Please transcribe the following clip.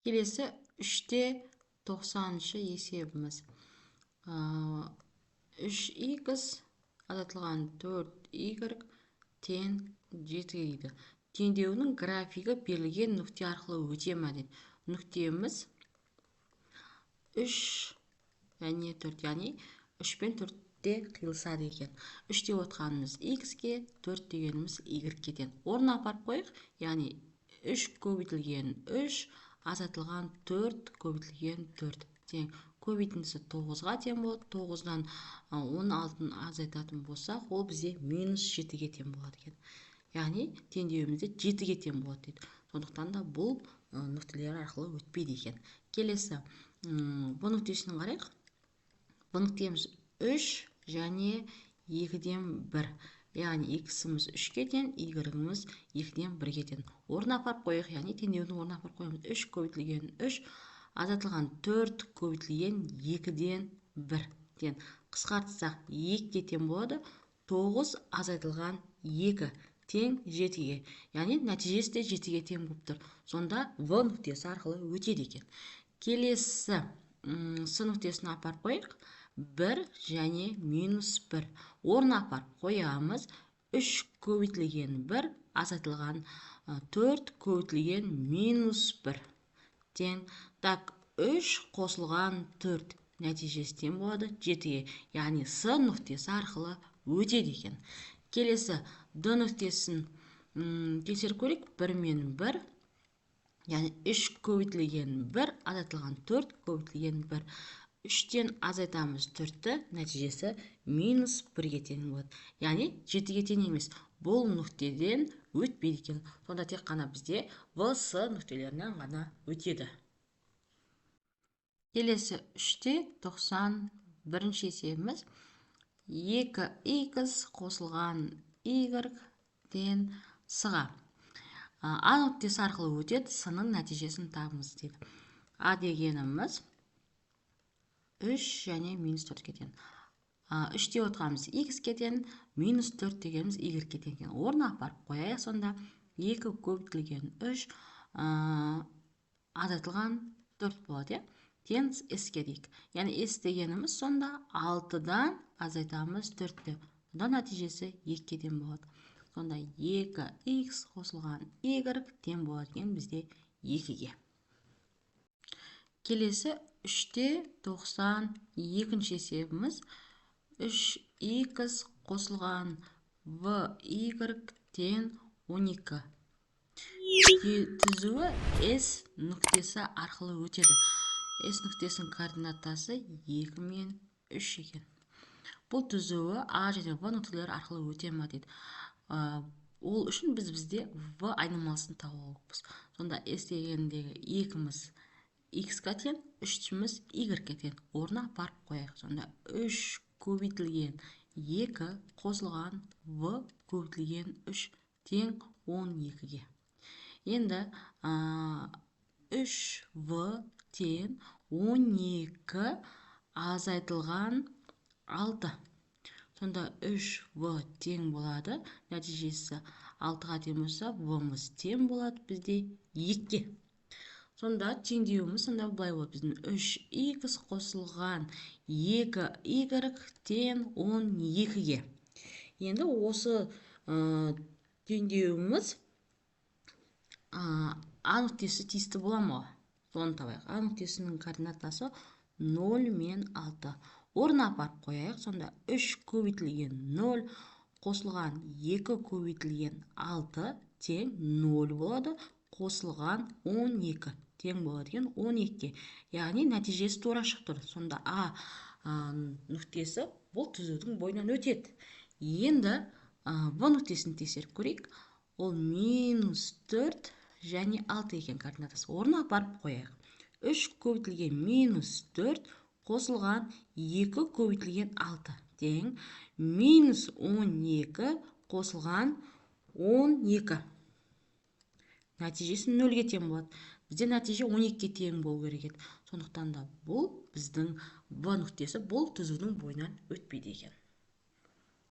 Келесі 3-те 90-шы есебіміз. 3х азайтылған 4y тең 7 дейді. Теңдеуінің графигі берілген нүкте арқылы өте ме дейді. Нүктеміз 3 және 4, яғни 3 пен 4-те қиылысады екен. 3 деп отқанымыз x-ке, 4 дегеніміз y-ке тең. Орнына апарып қойық, яғни 3 көбейтілген 3 азайтылған 4 көбейтілген 4 тең. Көбейтіндісі 9-ға тең болады. 9-дан 16-ны азайтатын болсақ, ол бізде минус 7-ге тең болады екен. Яғни теңдеуімізде 7-ге тең болады дейді. Сондықтан да бұл нүктелер арқылы өтпейді екен. Келесі бұл нүктесін қарайық. Бұл нүктеміз 3 және 2-ден 1. Яғни x-іміз 3-ке тең, y-іміз 2-ден 1-ге тең. Орнына апарып қойық, яғни теңдеудің орнына апарып қойымыз. 3 көбейтілген 3 азайтылған 4 көбейтілген 2-ден 1 тең. Қысқартсақ 2-ге тең болады. 9 азайтылған 2 тең 7-ге. Яғни нәтижесі де 7-ге тең болып тұр. Сонда в нүктесі арқылы өтеді екен. Келесі с нүктесін апарып қойық. 1 және минус 1. Орнына апарып қоямыз. 3 көбейтілген 1 азайтылған 4 көбейтілген минус 1 тең. Так, 3 қосылған 4 нәтижесі тең болады 7-ге. Яғни с нүктесі арқылы өтеді екен. Келесі д нүктесін тексеріп көрейік. 1 мен 1. Яғни 3 көбейтілген 1 азайтылған 4 көбейтілген 1. 3-тен азайтамыз 4-ті, нәтижесі минус 1-ге тең болады. Яғни 7-ге тең емес. Бұл нүктеден өтпейді екен. Сонда тек қана бізде в, с нүктелерінен ғана өтеді. Келесі 3-те 91-ші есебіміз. 2х қосылған y тең с-ға. А нүктесі арқылы өтеді, с-ның нәтижесін табыңыз дейді. А дегеніміз 3 және минус 4-ке тең. 3 деп отқанымыз x-ке тең, минус 4 дегеніміз y-ке тең. Орнына апарып қояйық сонда. 2 көбейтілген 3 азайтылған 4 болады. Тең s-ке дейік. Яғни s дегеніміз сонда 6-дан азайтамыз 4-ті. Сонда нәтижесі 2-ке тең болады. Сонда 2x қосылған y тең болады екен бізде 2-ге. Келесі 3-те 92-ші есебіміз. 3х қосылған y тең 12. Түзуі s нүктесі арқылы өтеді. S нүктесінің координатасы 2 мен 3 екен. Бұл түзуі а және в нүктелері арқылы өте ме дейді. Ол үшін бізде в айнымалысын табуымыз. Сонда s дегеніндегі 2-міз x-қа тең, 3-міз y-ке тең. Орнына апарып қояйық. Сонда 3 көбейтілген 2 қосылған v көбейтілген 3 тең 12-ге. Енді 3v тең 12 азайтылған 6. Сонда 3v тең болады. Нәтижесі 6-ға тең болса, v-мыз тең болады бізде 2-ге. Сонда теңдеуіміз сонда былай болады. Біздің 3х қосылған 2y тең 12-ге. Енді осы теңдеуіміз а нүктесі тиісті бола ма? Соны табайық. А нүктесінің координатасы 0 мен 6. Орнына апарып қояйық. Сонда 3 көбейтілген 0 қосылған 2 көбейтілген 6 тең 0 болады. Қосылған 12 тең болады екен 12-ге. Яғни нәтижесі тура шығып тұр. Сонда а нүктесі бұл түзудің бойынан өтеді. Енді в нүктесін тексеріп көрейік. Ол минус 4 және 6 екен координатасы. Орнына апарып қояйық. 3 көбейтілген минус 4 қосылған 2 көбейтілген 6 тең минус 12 қосылған 12. Нәтижесі 0-ге тең болады. Бізде нәтиже 12-ге тең болу керек еді. Сондықтан да бұл біздің в нүктесі бұл түзудің бойынан өтпейді екен.